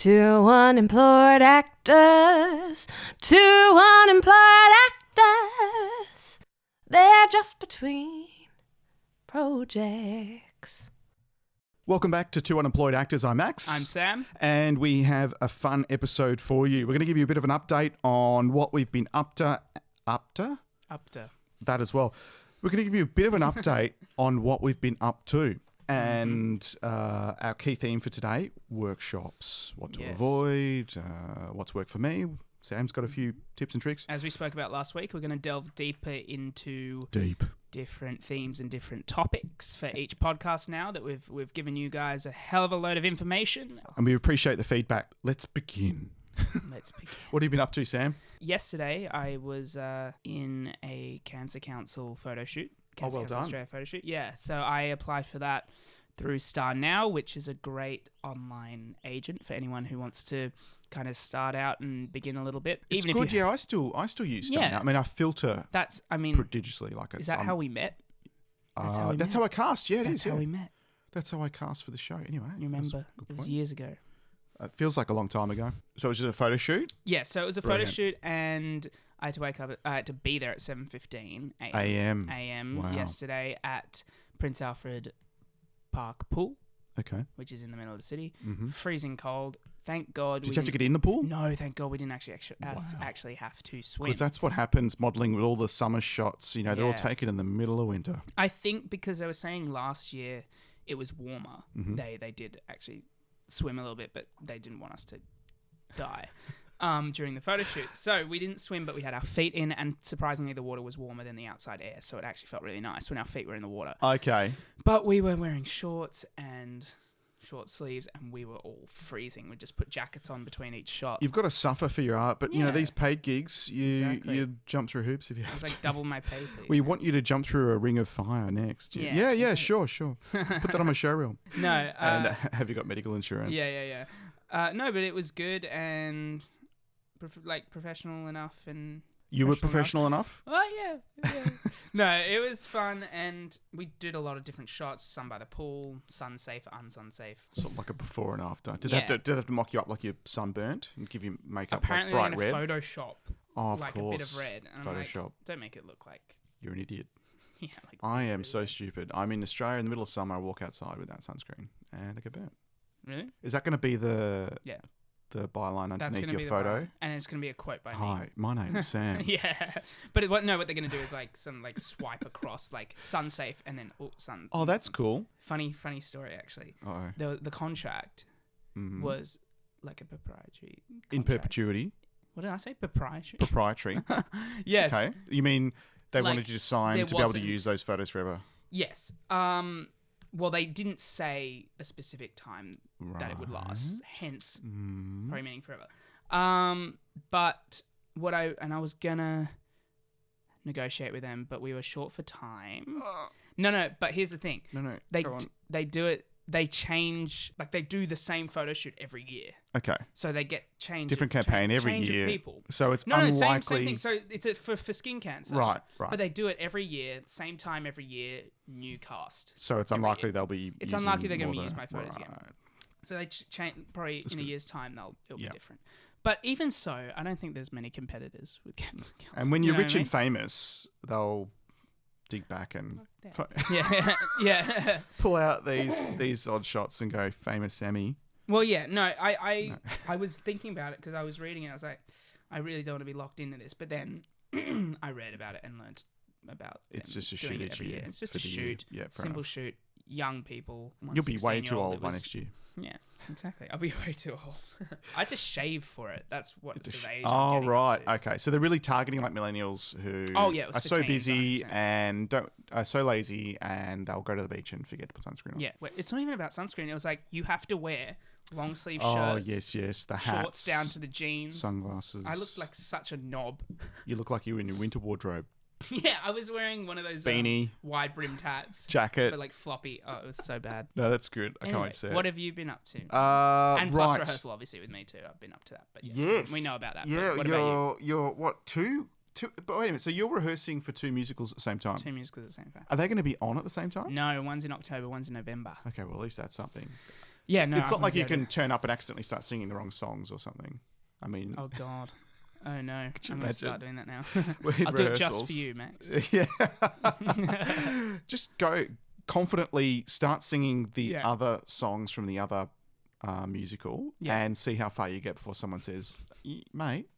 Two unemployed actors, two unemployed actors. They're just between projects. Welcome back to Two Unemployed Actors. I'm Max. I'm Sam. And we have a fun episode for you. We're going to give you a bit of an update on what we've been up to. That as well. We're going to give you a bit of an update on what we've been up to. And our key theme for today, workshops. What to avoid, what's worked for me. Sam's got a few tips and tricks. As we spoke about last week, we're going to delve deeper into different themes and different topics for each podcast now that we've given you guys a hell of a load of information. And we appreciate the feedback. Let's begin. Let's begin. What have you been up to, Sam? Yesterday, I was in a Cancer Council photo shoot. Cancer Council Australia photo shoot. Yeah, so I applied for that through Star Now, which is a great online agent for anyone who wants to kind of start out and begin a little bit. It's good, yeah. I still use Star Now. I mean, I filter prodigiously. Is that how we met? That's how I cast. Yeah, That's how we met. That's how I cast for the show. Anyway, you remember? It was years ago. It feels like a long time ago. So it was just a photo shoot? Yeah, so it was a photo shoot, and I had to wake up. I had to be there at 7:15 a.m. yesterday at Prince Alfred Park Pool. Okay. Which is in the middle of the city. Mm-hmm. Freezing cold. Thank God. Did you have to get in the pool? No, thank God we didn't actually have to swim. Because that's what happens modelling with all the summer shots. You know, they're all taken in the middle of winter. I think because they were saying last year it was warmer. Mm-hmm. They did actually swim a little bit, but they didn't want us to die during the photo shoot. So we didn't swim, but we had our feet in, and surprisingly the water was warmer than the outside air, so it actually felt really nice when our feet were in the water. Okay. But we were wearing shorts and short sleeves, and we were all freezing. We just put jackets on between each shot. You've got to suffer for your art, but you know, these paid gigs, you jump through hoops if you have to. It's like double my pay, please. We want you to jump through a ring of fire next. Yeah, sure. Put that on my showreel. No. And have you got medical insurance? Yeah. No, but it was good and professional enough. And you were professional enough? Oh, yeah. No, it was fun, and we did a lot of different shots, some by the pool, sun safe, unsun safe. Sort of like a before and after. Did they have to mock you up like you're sunburnt and give you makeup apparently like bright red? Apparently Photoshop of like course. A bit of red. And Photoshop. I'm like, don't make it look like... You're an idiot. Yeah, I am so stupid. I'm in Australia in the middle of summer. I walk outside without sunscreen and I get burnt. Really? Is that going to be the byline underneath your photo? And it's going to be a quote by me. Hi, my name is Sam. Yeah. But what they're going to do is some swipe across, like sun safe and then sun. Oh, that's cool. Funny story, actually. Uh-oh. The contract was like a proprietary contract. In perpetuity. What did I say? Proprietary? Proprietary. Yes. Okay. You mean they wanted you to sign to be able to use those photos forever? Yes. Well, they didn't say a specific time that it would last, hence probably meaning forever. But I was gonna negotiate with them, but we were short for time. No, but here's the thing. No, they do it. They change, like they do the same photo shoot every year. Okay. So they get changed. Different campaign every year. People. So it's unlikely. Same thing. So it's for skin cancer. Right. But they do it every year, same time every year, new cast. So it's unlikely they'll be. It's unlikely they're going to use my photos again. So they change probably in a year's time. It'll be different. But even so, I don't think there's many competitors with cancer. And when you're rich and famous, they'll dig back and pull out these odd shots and go famous Sammy. Well, yeah, no, I was thinking about it because I was reading it. I was like, I really don't want to be locked into this. But then I read about it and learned about it's just a shoot every year. It's just a shoot, simple shoot, young people. You'll be way too old by next year. Yeah, exactly. I'll be way too old. I had to shave for it. That's what the age I'm getting right. up to. Okay, so they're really targeting like millennials who are so busy 100%. And are so lazy, and they'll go to the beach and forget to put sunscreen on. Yeah, it's not even about sunscreen. It was like you have to wear long sleeve shirts. Oh yes, the hats, shorts down to the jeans, sunglasses. I looked like such a knob. You look like you were in your winter wardrobe. Yeah, I was wearing one of those beanie, wide brimmed hats, jacket, but like floppy. Oh, it was so bad. No, that's good. I anyway, can't wait to see it. What have you been up to? And plus rehearsal, obviously, with me too. I've been up to that, but yes. We know about that. Yeah, what about you? You're what, two? But wait a minute. So you're rehearsing for two musicals at the same time? Two musicals at the same time. Are they going to be on at the same time? No, one's in October, one's in November. Okay, well at least that's something. Yeah, no. It's not I like you wouldn't can turn up and accidentally start singing the wrong songs or something. I mean, be able to- Oh God. Oh no. I'm you gonna start imagine? doing that now. we're I'll do it just for you, Max. Yeah. Just go confidently start singing the Yeah. other songs from the other musical and see how far you get before someone says, mate,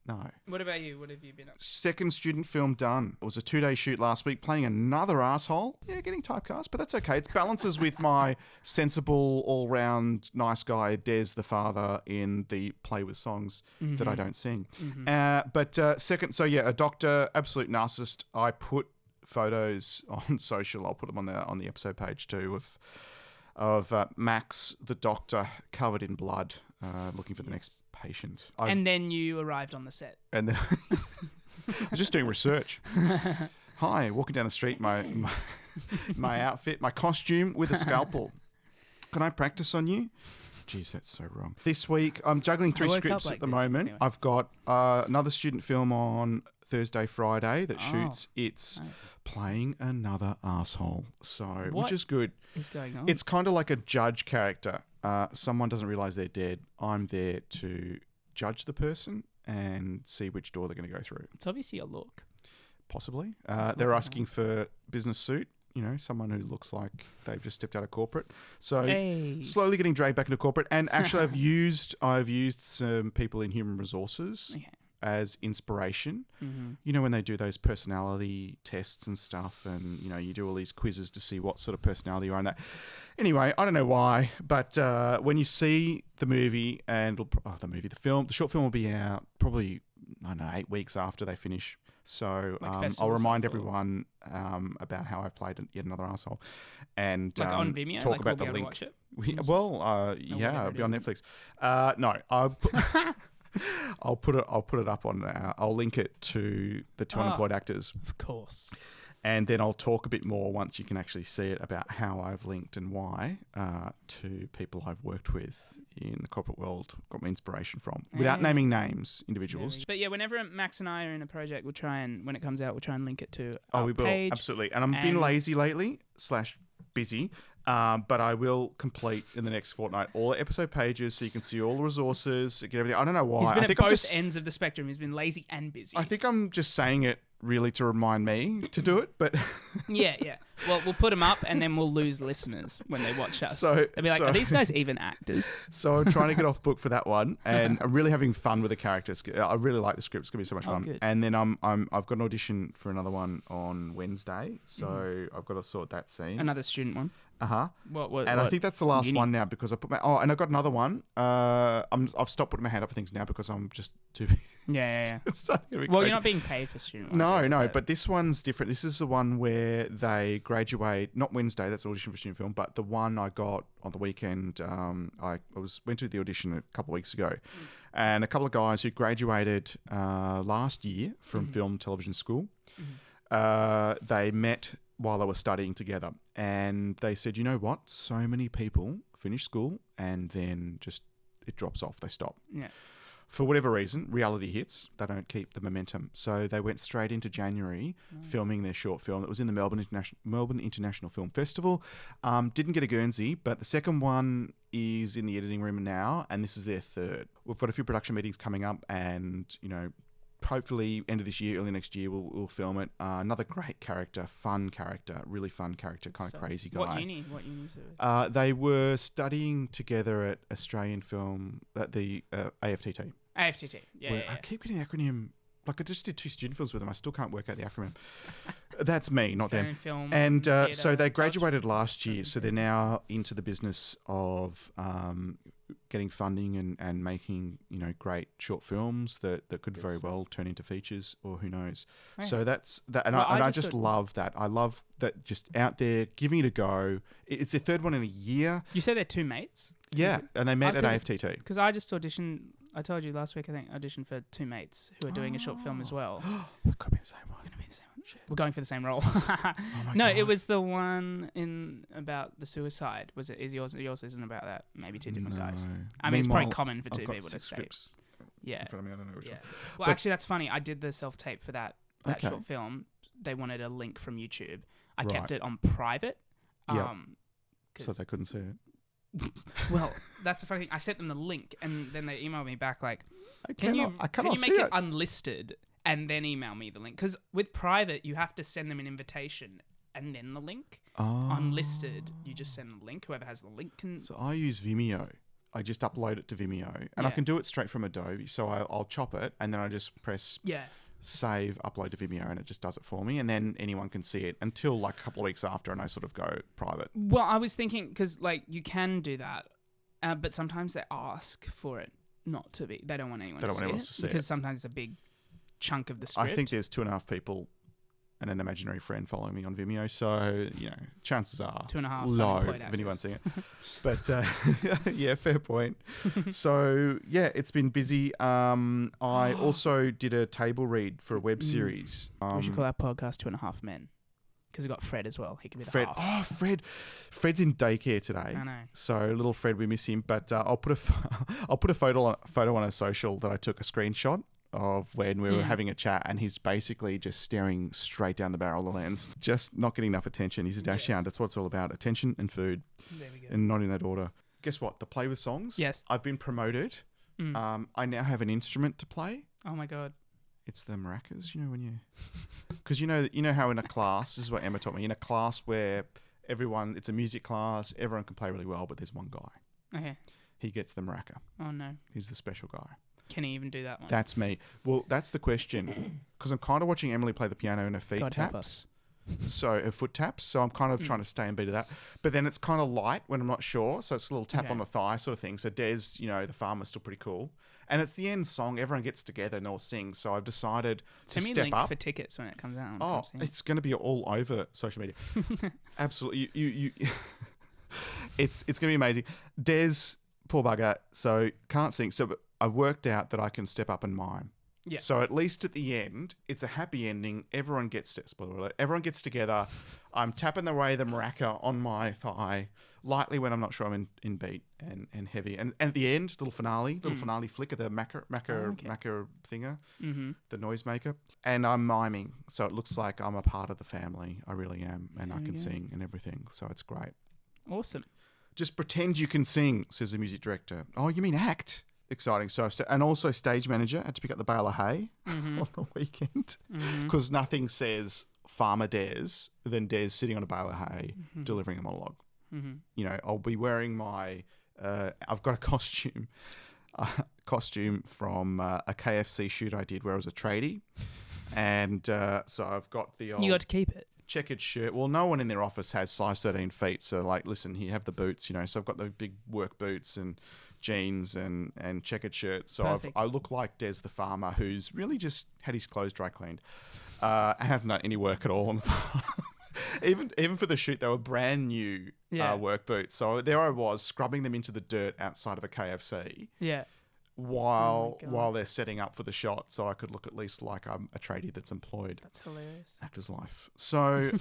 no. What about you? What have you been up to? Second student film done. It was a 2-day shoot last week, playing another asshole. Yeah, getting typecast, but that's okay. It balances with my sensible, all-round, nice guy, Des the father, in the play with songs that I don't sing. But second, a doctor, absolute narcissist. I put photos on social. I'll put them on the episode page too of Max the doctor covered in blood, looking for the next patient. And then you arrived on the set. And then I was just doing research. Hi, walking down the street, my outfit, my costume with a scalpel. Can I practice on you? Jeez, that's so wrong. This week, I'm juggling 3 scripts at the moment. Anyway. I've got another student film on Thursday, Friday that shoots. It's nice. playing another asshole, which What is good. is going on? It's kind of like a judge character. Someone doesn't realize they're dead. I'm there to judge the person and see which door they're going to go through. It's obviously a look. Possibly. They're asking for business suit. You know, someone who looks like they've just stepped out of corporate. So slowly getting dragged back into corporate. And actually, I've used some people in human resources as inspiration. You know, when they do those personality tests and stuff, and you know, you do all these quizzes to see what sort of personality you are. And that. Anyway, I don't know why, but when you see the movie the short film will be out probably 8 weeks after they finish. So I'll remind everyone about how I played yet another asshole, and on Vimeo, talk about the link. Watch it? It'll be on Netflix. No, I'll put it up on. I'll link it to the two unemployed actors, Of course. and then I'll talk a bit more once you can actually see it about how I've linked and why to people I've worked with in the corporate world, got my inspiration from, without naming names, individuals. But yeah, whenever Max and I are in a project, when it comes out, we'll try and link it to Oh, our we will, page. absolutely. And I've been lazy lately / busy, but I will complete in the next fortnight all the episode pages so you can see all the resources, get everything. I don't know why. He's been I think at I'm both just, ends of the spectrum. He's been lazy and busy. I think I'm just saying it really to remind me to do it, but Yeah. Well, we'll put them up and then we'll lose listeners when they watch us. So- They'll be like, so- are these guys even actors? so I'm trying to get off book for that one, and I'm really having fun with the characters. I really like the script; it's gonna be so much fun. good. And then I've got an audition for another one on Wednesday, so I've got to sort that scene. Another student one. And I think that's the last uni? one now because I put and I got another one. I've stopped putting my hand up for things now because I'm just too. Yeah. It's starting to be Well, crazy. you're not being paid for student No, ones. but this one's different. This is the one where they graduate, not Wednesday, that's an audition for student film, but the one I got on the weekend, I went to the audition a couple of weeks ago, and a couple of guys who graduated last year from film television school, they met while they were studying together, and they said, you know what, so many people finish school and then just it drops off, they stop. Yeah. For whatever reason, reality hits. They don't keep the momentum. So they went straight into January filming their short film. It was in the Melbourne International Film Festival. Didn't get a Guernsey, but the second one is in the editing room now, and this is their third. We've got a few production meetings coming up, and, you know, hopefully end of this year, early next year, we'll film it. Another great character, really fun character, kind of crazy guy. What uni is it? They were studying together at Australian Film, at the AFTT. AFTT. Yeah. I keep getting the acronym. Like, I just did 2 student films with them. I still can't work out the acronym. That's me, not them. Film, And theatre, so they touch. graduated last year. So they're now into the business of getting funding and making, you know, great short films that could very well turn into features, or who knows. Oh, yeah. So that's that. And Well, I I just just love that. I love that, just out there giving it a go. It's their third one in a year. You said they're two mates? Yeah. And they met at 'cause- AFTT. Because I just auditioned. I told you last week, I think, auditioned for two mates who are doing a short film as well. It could be the same one. We're going for the same role. Oh No, it was the one about the suicide. Was it? Is yours? Yours isn't about that. Maybe two different guys. I mean, it's probably Meanwhile, common for I've two got people to 6 say. scripts Yeah. in front of me. I don't know which Yeah. one. Well, But- actually, that's funny. I did the self-tape for that Okay. short film. They wanted a link from YouTube. I Right. kept it on private. Yep. So they couldn't see it. Well, that's the funny thing. I sent them the link, and then they emailed me back like, I can you cannot make see it it. unlisted and then email me the link? Because with private, you have to send them an invitation and then the link. Unlisted, you just send the link. Whoever has the link can. So I use Vimeo. I just upload it to Vimeo, and I can do it straight from Adobe. So I'll chop it, and then I just press save, upload to Vimeo, and it just does it for me. And then anyone can see it until like a couple of weeks after, and I sort of go private. Well, I was thinking because like you can do that, but sometimes they ask for it not to be. They don't want anyone to see it because sometimes it's a big chunk of the script. I think there's 2.5 people and an imaginary friend following me on Vimeo, so chances are 2.5 low of anyone seeing it. But yeah, fair point. So yeah, it's been busy. I also did a table read for a web series. We should call our podcast 2.5 Men because we got Fred as well. He could be the Fred. half. Oh, Fred. Fred's in daycare today. I know. So little Fred, we miss him. But I'll put a photo on a social that I took a screenshot of when we were having a chat, and he's basically just staring straight down the barrel of the lens, just not getting enough attention. He's a dash hound. That's what it's all about. Attention and food. There we go. And not in that order. Guess what? The Play with Songs. Yes. I've been promoted. I now have an instrument to play. Oh my God. It's the maracas. When you... Because you know how in a class, this is what Emma taught me, in a class where it's a music class, everyone can play really well, but there's one guy. Okay. He gets the maraca. Oh no. He's the special guy. Can he even do that one? That's me. Well, that's the question. Because I'm kind of watching Emily play the piano and her feet God help taps. So her foot taps. So I'm kind of trying to stay in beat of that. But then it's kind of light when I'm not sure. So it's a little tap on the thigh sort of thing. So Des, the farmer's still pretty cool. And it's the end song. Everyone gets together and all sings. So I've decided to Send me step link up for tickets when it comes out. Oh, it's going to be all over social media. Absolutely. You it's going to be amazing. Des, poor bugger, so can't sing. So I've worked out that I can step up and mime. Yeah. So at least at the end, it's a happy ending. Everyone gets spoiler alert. Everyone gets together. I'm tapping away the maraca on my thigh lightly when I'm not sure I'm in beat and heavy. And at the end, little finale flick of the maca thinger, the noisemaker. And I'm miming. So it looks like I'm a part of the family. I really am. And I can sing and everything. So it's great. Awesome. Just pretend you can sing, says the music director. Oh, you mean act? Exciting. So, and also stage manager, had to pick up the bale of hay on the weekend because nothing says Farmer Des than Des sitting on a bale of hay delivering a monologue. I'll be wearing my, I've got a costume from a KFC shoot I did where I was a tradie. And so I've got the old... You got to keep it. Checkered shirt. Well, no one in their office has size 13 feet. So like, listen, here, have the boots, So I've got the big work boots and jeans and checkered shirt. So I look like Des the farmer who's really just had his clothes dry cleaned and hasn't done any work at all on the farm. Even for the shoot, they were brand new work boots. So there I was scrubbing them into the dirt outside of a KFC. Yeah. While they're setting up for the shot, so I could look at least like I'm a tradie that's employed. That's hilarious. Actor's life. So,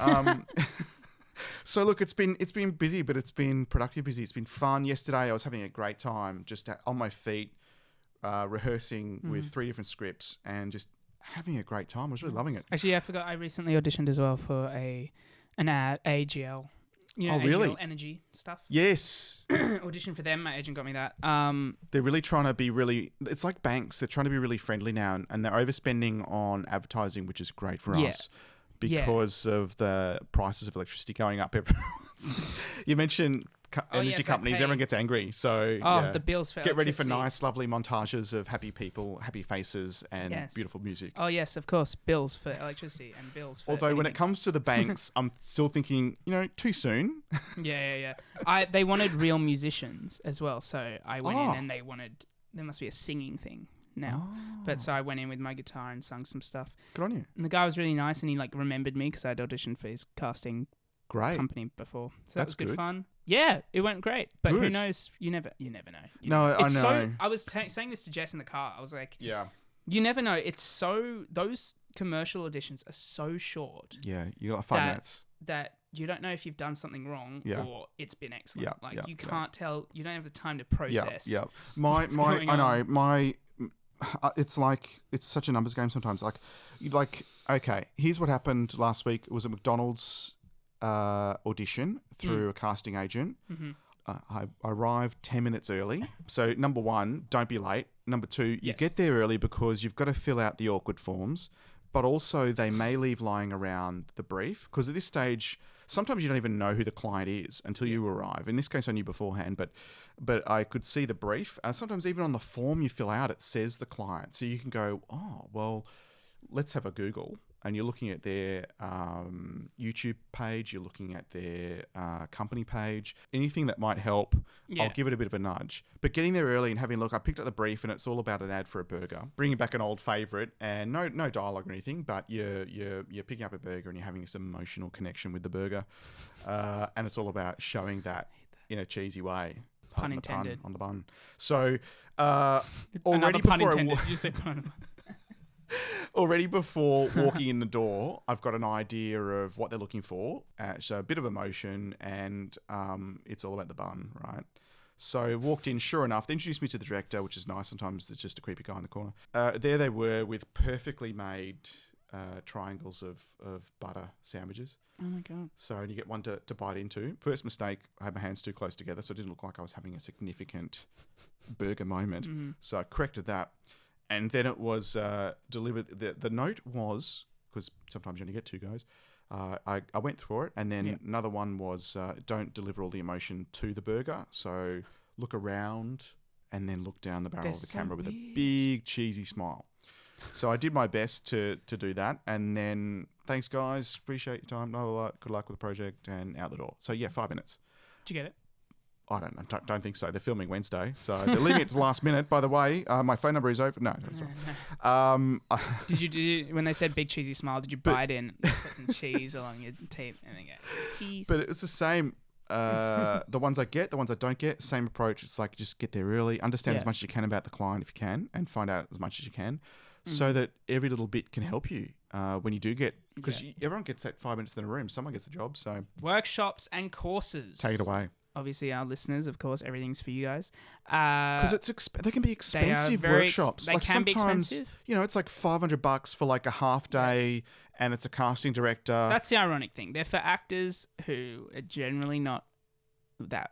so look, it's been busy, but it's been productive busy. It's been fun. Yesterday, I was having a great time, just on my feet, rehearsing with 3 different scripts, and just having a great time. I was really loving it. Actually, I forgot. I recently auditioned as well for an ad, AGL. Really? AGL Energy stuff. Yes. Audition for them. My agent got me that. They're really trying to be really... It's like banks. They're trying to be really friendly now, and they're overspending on advertising, which is great for us because of the prices of electricity going up every month. You mentioned energy companies. Everyone gets angry. So the bills for get ready for nice, lovely montages of happy people, happy faces, and beautiful music. Oh, yes, of course. Bills for electricity and bills for... Although when it comes to the banks, I'm still thinking, too soon. Yeah. They wanted real musicians as well. So I went in and they wanted... There must be a singing thing now. But so I went in with my guitar and sung some stuff. Good on you. And the guy was really nice and he remembered me because I'd auditioned for his casting company before. So that was good fun. Yeah, it went great. But who knows? You never know. I know. I was saying this to Jess in the car. I was like, yeah, you never know. It's so... Those commercial auditions are so short. Yeah, you got 5 minutes. That you don't know if you've done something wrong or it's been excellent. You can't tell. You don't have the time to process. Yeah. It's such a numbers game sometimes. Okay, here's what happened last week. It was a McDonald's audition through a casting agent. I arrived 10 minutes early. So number one, don't be late. Number two, you Yes. get there early because you've got to fill out the awkward forms, but also they may leave lying around the brief because at this stage, sometimes you don't even know who the client is until you arrive. In this case, I knew beforehand, but I could see the brief. Sometimes even on the form you fill out, it says the client. So you can go, oh, well, let's have a Google. And you're looking at their YouTube page, you're looking at their company page, anything that might help, Yeah. I'll give it a bit of a nudge. But getting there early and having a look, I picked up the brief and it's all about an ad for a burger. Bringing back an old favourite and no dialogue or anything, but you're picking up a burger and you're having some emotional connection with the burger. And it's all about showing that in a cheesy way. Pun intended. On the bun. So Another already pun before intended. You said pun. already before walking in the door, I've got an idea of what they're looking for. So a bit of emotion, and it's all about the bun, right? So walked in, sure enough, they introduced me to the director, which is nice. Sometimes there's just a creepy guy in the corner. There they were with perfectly made triangles of butter sandwiches. Oh my God. So you get one to bite into. First mistake, I had my hands too close together, so it didn't look like I was having a significant burger moment. Mm-hmm. So I corrected that. And then it was delivered. The note was, because sometimes you only get two goes, I went through it. And then another one was, don't deliver all the emotion to the burger. So look around and then look down the barrel of the camera with a big cheesy smile. So I did my best to do that. And then, thanks guys, appreciate your time, blah, blah, blah. Good luck with the project, and out the door. So yeah, 5 minutes. Did you get it? I don't know. Don't think so. They're filming Wednesday, so they're leaving it to the last minute. By the way, my phone number is open. No, that's right. Did you when they said big cheesy smile? Did you bite in, put some cheese along your teeth, and then go cheese? But it's the same. The ones I get, the ones I don't get, same approach. It's like just get there early, understand as much as you can about the client if you can, and find out as much as you can, so that every little bit can help you when you do get. Because everyone gets that 5 minutes in a room. Someone gets the job. So workshops and courses. take it away. Obviously, our listeners, of course, everything's for you guys. Because they can be expensive workshops. They can be expensive. It's like $500 for like a half day, and it's a casting director. That's the ironic thing. They're for actors who are generally not that,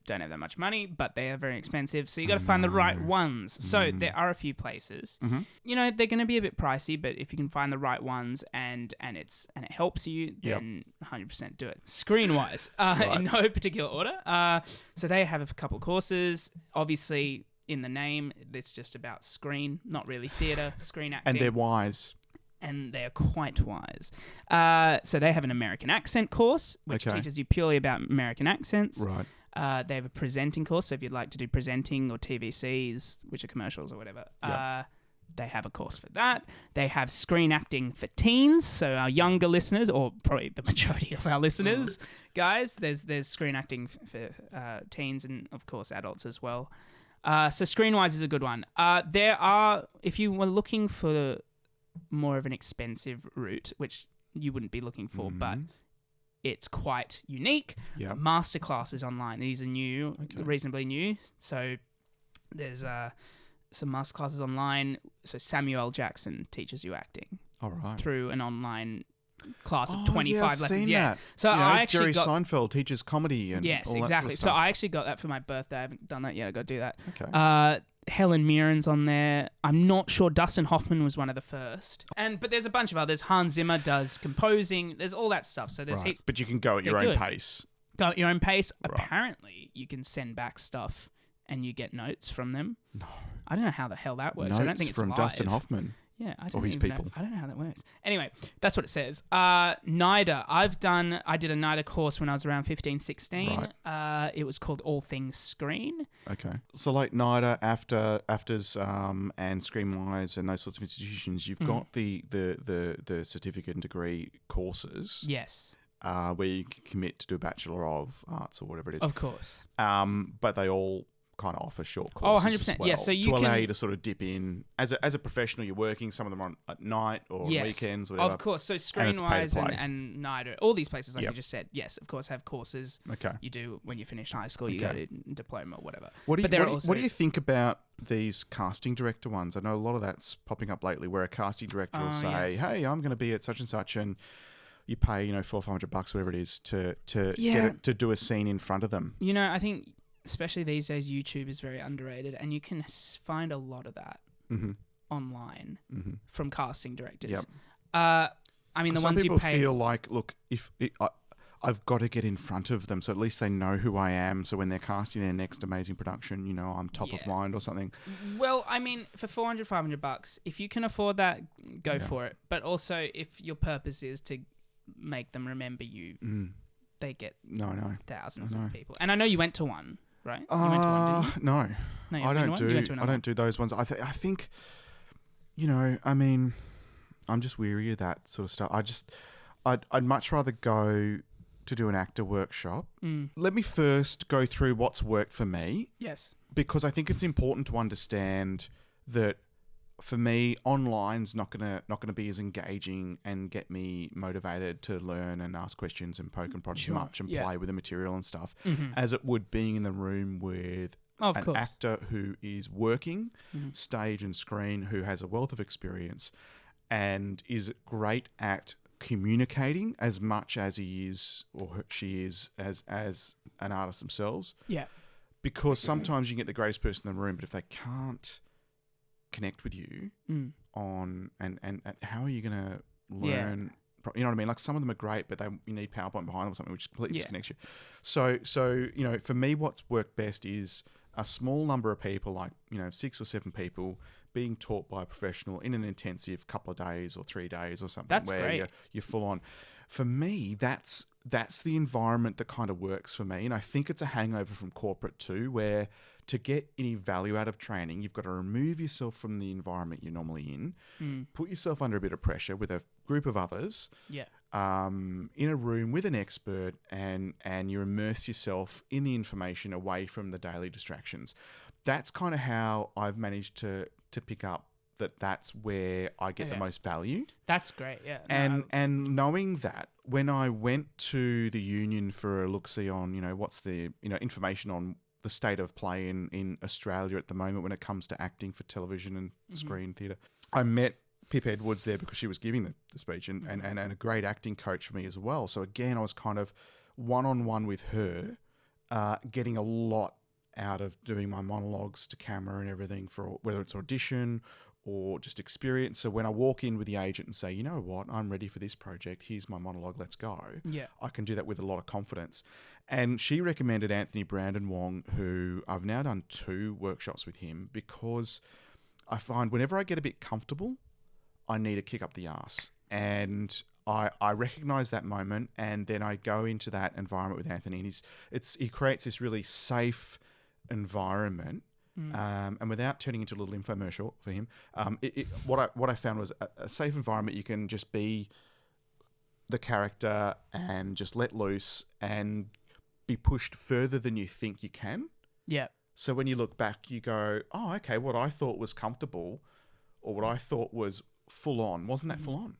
don't have that much money, but they are very expensive. So you got to find the right ones. So there are a few places. They're going to be a bit pricey, but if you can find the right ones and it helps you, then 100% do it. Screen-wise, in no particular order. So they have a couple courses. Obviously, in the name, it's just about screen, not really theatre, screen acting. And they're wise. And they're quite wise. So they have an American accent course, which teaches you purely about American accents. Right. They have a presenting course, so if you'd like to do presenting or TVCs, which are commercials or whatever, they have a course for that. They have screen acting for teens, so our younger listeners, or probably the majority of our listeners, guys, there's screen acting for teens and, of course, adults as well. So Screenwise is a good one. There are, if you were looking for more of an expensive route, which you wouldn't be looking for, but it's quite unique. Yep. Masterclasses online. These are new, reasonably new. So there's some masterclasses online. So Samuel L. Jackson teaches you acting through an online class of 25 lessons. Seen yeah. that. So I actually Jerry Seinfeld teaches comedy and yes, all exactly. That sort of So stuff. I actually got that for my birthday. I haven't done that yet. I got to do that. Okay. Helen Mirren's on there. I'm not sure. Dustin Hoffman was one of the first. But there's a bunch of others. Hans Zimmer does composing. There's all that stuff. So there's But you can go at your own pace. Go at your own pace. Right. Apparently, you can send back stuff and you get notes from them. No. I don't know how the hell that works. Notes I don't think it's from live. Dustin Hoffman. Yeah, I Or don't his even people. know. I don't know how that works. Anyway, that's what it says. NIDA. I did a NIDA course when I was around 15, 16. Right. It was called All Things Screen. Okay. So like NIDA, AFTRS, and Screenwise and those sorts of institutions, you've got the certificate and degree courses. Yes. Where you can commit to do a Bachelor of Arts or whatever it is. Of course. But they all kind of offer short Oh, courses 100%. as well, Yeah, so you to allow can- you to sort of dip in as a professional. You're working. Some of them are on at night or on weekends. Or whatever. Of course. So And it's pay to Screenwise play. and NIDA, all these places, like you just said, yes, of course, have courses. Okay. You do when you finish high school. You go to diploma or whatever. What do But you think about these casting director ones? I know a lot of that's popping up lately, where a casting director will say, yes. "Hey, I'm going to be at such and such," and you pay, $400 or $500, whatever it is, to get it, to do a scene in front of them. I think especially these days, YouTube is very underrated, and you can find a lot of that online from casting directors. Yep. I mean, the some ones people you pay. feel like, look, I've got to get in front of them, so at least they know who I am. So when they're casting their next amazing production, I'm top of mind or something. Well, I mean, for $400, $500, if you can afford that, go for it. But also, if your purpose is to make them remember you, they get thousands of people. And I know you went to one, right? You went to one, didn't you? No, No, I don't do those ones. I think, I mean, I'm just weary of that sort of stuff. I'd much rather go to do an actor workshop. Let me first go through what's worked for me. Yes. Because I think it's important to understand that for me, online's not gonna be as engaging and get me motivated to learn and ask questions and poke and prod as much and play with the material and stuff as it would being in the room with an actor who is working stage and screen, who has a wealth of experience and is great at communicating as much as he is or she is as an artist themselves. Yeah. Because sometimes you can get the greatest person in the room, but if they can't connect with you on and how are you going to learn? You know what I mean? Like some of them are great, but you need PowerPoint behind them or something, which completely disconnects you. So for me, what's worked best is a small number of people, like 6 or 7 people, being taught by a professional in an intensive couple of days or 3 days or something. That's where great. You're full on. For me, that's the environment that kind of works for me. And I think it's a hangover from corporate too, where to get any value out of training, you've got to remove yourself from the environment you're normally in, put yourself under a bit of pressure with a group of others, in a room with an expert, and you immerse yourself in the information away from the daily distractions. That's kind of how I've managed to pick up that's where I get the most value. That's great, yeah. And knowing that, when I went to the union for a look-see on, what's the, information on the state of play in Australia at the moment when it comes to acting for television and screen theatre, I met Pip Edwards there because she was giving the speech and a great acting coach for me as well. So again, I was kind of one-on-one with her, getting a lot out of doing my monologues to camera and everything, for whether it's audition or just experience. So when I walk in with the agent and say, you know what, I'm ready for this project, here's my monologue, let's go. Yeah. I can do that with a lot of confidence. And she recommended Anthony Brandon Wong, who I've now done 2 workshops with him, because I find whenever I get a bit comfortable, I need a kick up the arse. And I recognize that moment, and then I go into that environment with Anthony, and he creates this really safe environment. And without turning into a little infomercial for him, what I found was a safe environment. You can just be the character and just let loose and be pushed further than you think you can. Yeah. So when you look back, you go, oh, okay, what I thought was comfortable or what I thought was full on wasn't that full on.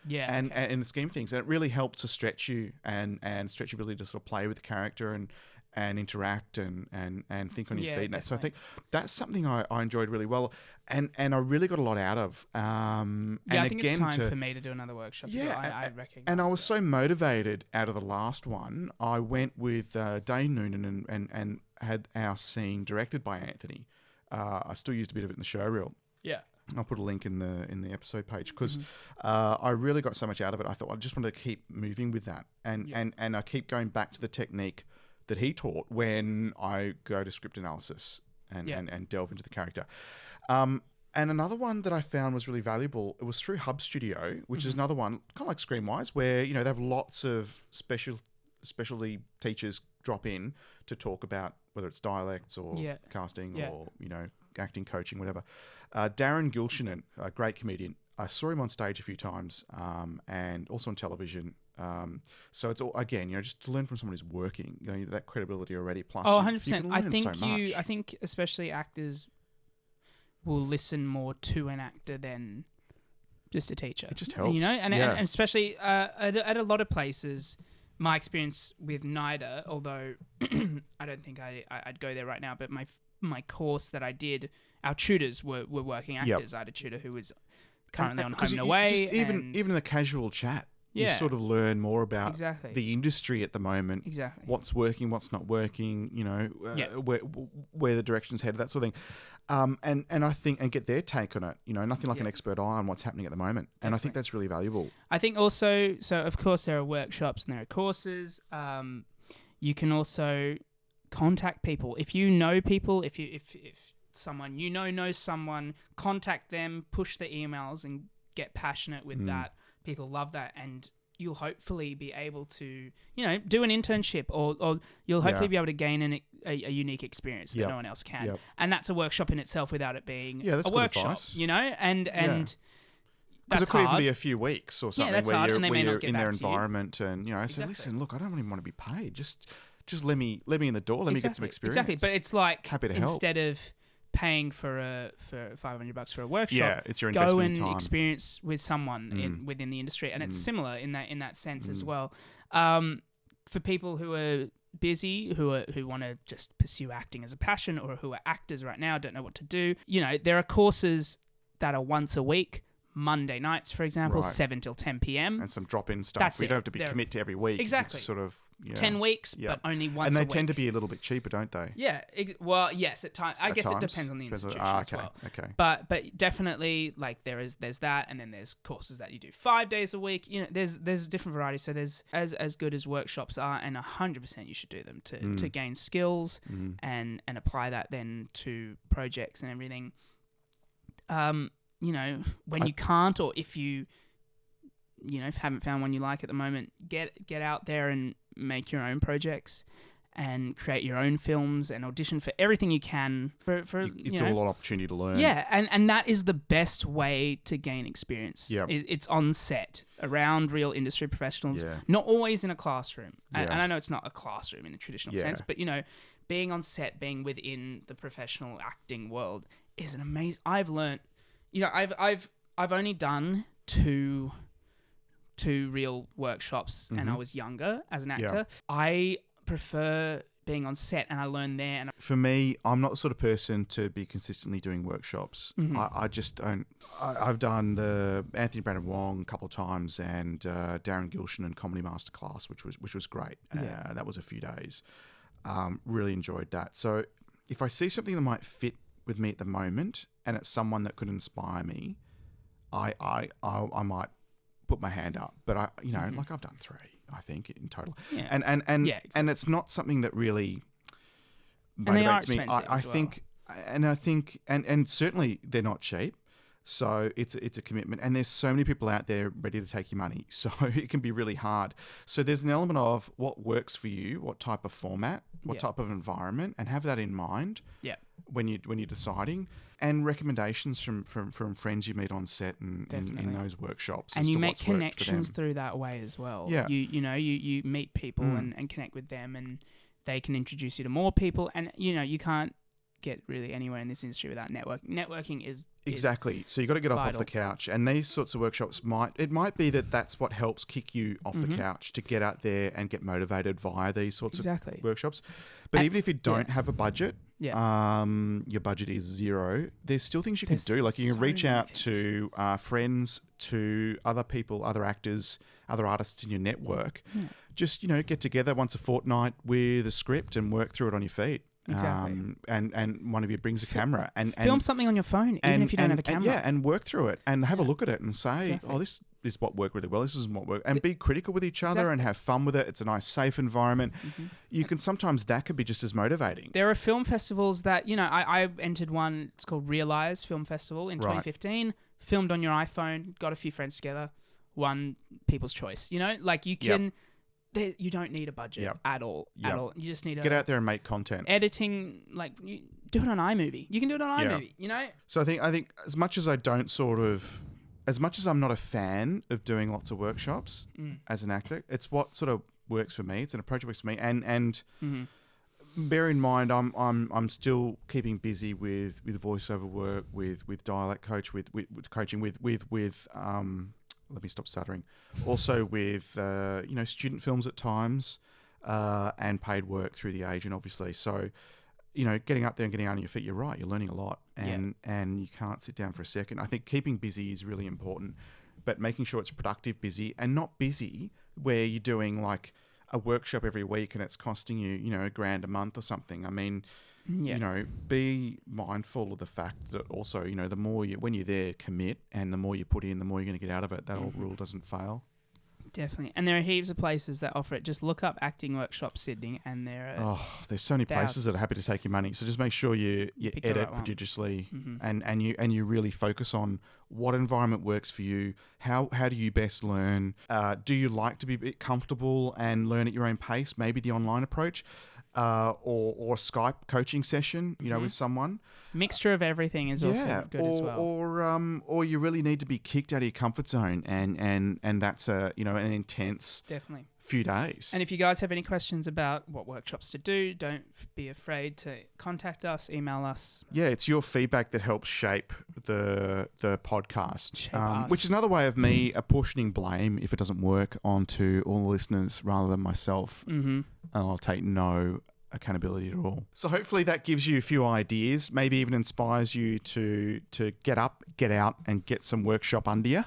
Yeah. And in the scheme of things, and it really helps to stretch you and stretch your ability to sort of play with the character and interact and think on your feet. Definitely. So I think that's something I enjoyed really well, and I really got a lot out of. I think it's time for me to do another workshop. Yeah, I recognize. And I was so motivated out of the last one. I went with Dane Noonan and had our scene directed by Anthony. I still used a bit of it in the show reel. Yeah. I'll put a link in the episode page because I really got so much out of it. I thought I just wanted to keep moving with that, and I keep going back to the technique that he taught when I go to script analysis and delve into the character. And another one that I found was really valuable, it was through Hub Studio, which is another one, kind of like Screenwise, where, they have lots of specialty teachers drop in to talk about whether it's dialects or casting or, acting, coaching, whatever. Darren Gilshanen, a great comedian, I saw him on stage a few times and also on television. So it's all, again, just to learn from someone who's working, that credibility already. Plus, 100%. I think especially actors will listen more to an actor than just a teacher. It just helps, and especially at a lot of places. My experience with NIDA, although I don't think I'd go there right now, but my course that I did, our tutors were working actors. I had a tutor who was currently on Home and Away. Even in the casual chat, You Yeah. sort of learn more about Exactly. the industry at the moment. Exactly. What's working, what's not working, where the direction's headed, that sort of thing. And I think, and get their take on it, nothing like an expert eye on what's happening at the moment. And I think that's really valuable. I think also, so of course there are workshops and there are courses. You can also contact people. If you know people, if someone knows someone, contact them, push the emails and get passionate with that. People love that, and you'll hopefully be able to, do an internship, or you'll hopefully be able to gain a unique experience that no one else can. Yep. And that's a workshop in itself without it being that's a good workshop, advice. and Because that's it could even hard. be a few weeks or something that's where hard, you're, and they where may not you're get in their back to you. environment and, say, Exactly. listen, look, I don't even want to be paid. Just let me in the door. Let me get some experience. Exactly, but it's like, happy to help. instead of paying for $500 for a workshop, Yeah, it's your go investment in and time. experience with someone within the industry, and it's similar in that sense as well. For people who are busy, who want to just pursue acting as a passion, or who are actors right now, don't know what to do, there are courses that are once a week. Monday nights, for example, Right. 7 till 10 p.m. And some drop-in stuff. That's We it. don't have to be They're- commit to every week. Exactly. It's sort of 10 weeks, Yeah. but only once And a they week. tend to be a little bit cheaper, don't they? Yeah. Well, yes, at times. I At guess it times? depends on the Depends on- institution as okay, well. okay. But definitely, like, there's that, and then there's courses that you do 5 days a week. There's different varieties. So there's as good as workshops are, and 100% you should do them to gain skills and apply that then to projects and everything. When you can't, or if you haven't found one you like at the moment, get out there and make your own projects and create your own films and audition for everything you can. It's all an opportunity to learn. Yeah, and that is the best way to gain experience. Yep. It's on set, around real industry professionals, Yeah. not always in a classroom. And Yeah. I know it's not a classroom in a traditional Yeah. sense, but being on set, being within the professional acting world is an amazing. I've learned, I've only done two real workshops, and I was younger as an actor. Yeah. I prefer being on set, and I learn there. And For me, I'm not the sort of person to be consistently doing workshops. Mm-hmm. I just don't. I've done the Anthony Brandon Wong a couple of times, and Darren Gilshan and Comedy Masterclass, which was great. Yeah. That was a few days. Really enjoyed that. So if I see something that might fit with me at the moment, and it's someone that could inspire me, I might put my hand up. But like I've done 3, I think, in total. Yeah. And Yeah, exactly. and it's not something that really And they are motivates me. expensive I as well. think, and certainly they're not cheap. So it's a commitment, and there's so many people out there ready to take your money. So it can be really hard. So there's an element of what works for you, what type of format, what type of environment, and have that in mind. Yeah. When you're deciding, and recommendations from friends you meet on set and in those workshops, And as you to make what's worked for them. connections through that way as well. Yeah. You meet people and connect with them, and they can introduce you to more people. And you can't get really anywhere in this industry without networking. Networking is Exactly. So you got to get up off vital. the couch, and these sorts of workshops might be that's what helps kick you off the couch to get out there and get motivated via these sorts Exactly. of workshops. But even if you don't have a budget, Yeah. your budget is 0, there's still things you can There's do. Like you can so reach many out things. to friends, to other people, other actors, other artists in your network. Just get together once a fortnight with a script and work through it on your feet. Exactly. And one of you brings a camera and Film something on your phone, even if you don't have a camera. and work through it and have a look at it and say, Exactly. oh, this is what worked really well. This isn't what worked. And be critical with each other and have fun with it. It's a nice, safe environment. You can sometimes that could be just as motivating. There are film festivals that, I entered one, it's called Realize Film Festival in Right. 2015, filmed on your iPhone, got a few friends together, won People's Choice. Like you can, you don't need a budget at all. At all. You just need Get out there and make content. editing, like you do it on iMovie. You can do it on Yeah. iMovie, So I think as much as I'm not a fan of doing lots of workshops as an actor, it's what sort of works for me. It's an approach that works for me. And bear in mind, I'm still keeping busy with voiceover work, with dialect coach, with coaching, with let me stop stuttering. Also with student films at times, and paid work through the agent, obviously. So getting up there and getting on your feet, you're right. You're learning a lot, and you can't sit down for a second. I think keeping busy is really important. but making sure it's productive busy and not busy where you're doing like a workshop every week and it's costing you, $1,000 a month or something. I mean, be mindful of the fact that also, the more when you're there, commit, and the more you put in, the more you're going to get out of it. That old rule doesn't fail. Definitely. And there are heaps of places that offer it. Just look up acting workshop Sydney and there's so many places that are happy to take your money. So just make sure you edit prodigiously and you really focus on what environment works for you. How do you best learn? Do you like to be a bit comfortable and learn at your own pace? Maybe the online approach. Or a Skype coaching session, with someone. Mixture of everything is also good as well. Or you really need to be kicked out of your comfort zone, and that's an intense definitely few days. And if you guys have any questions about what workshops to do, don't be afraid to contact us, email us. Yeah, it's your feedback that helps shape the podcast, which is another way of me apportioning blame if it doesn't work onto all the listeners rather than myself. And I'll take no accountability at all. So hopefully that gives you a few ideas, maybe even inspires you to get up, get out, and get some workshop under you.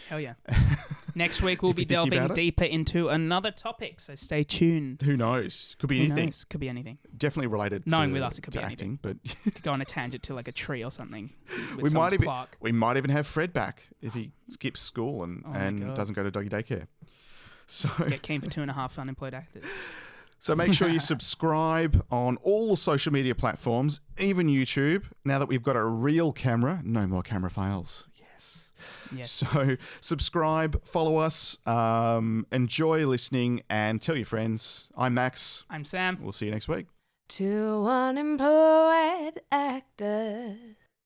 Hell yeah. Next week we'll be delving deeper into another topic, so stay tuned. Who knows? Could be anything. Could be anything. Definitely related Knowing with us, it could be acting, anything. But could go on a tangent to like a tree or something. We might even have Fred back if he skips school and doesn't go to doggy daycare. So get keen for 2.5 unemployed actors. So make sure you subscribe on all social media platforms, even YouTube. Now that we've got a real camera, no more camera fails. Yes. So subscribe, follow us, enjoy listening, and tell your friends. I'm Max. I'm Sam. We'll see you next week. 2 unemployed actors.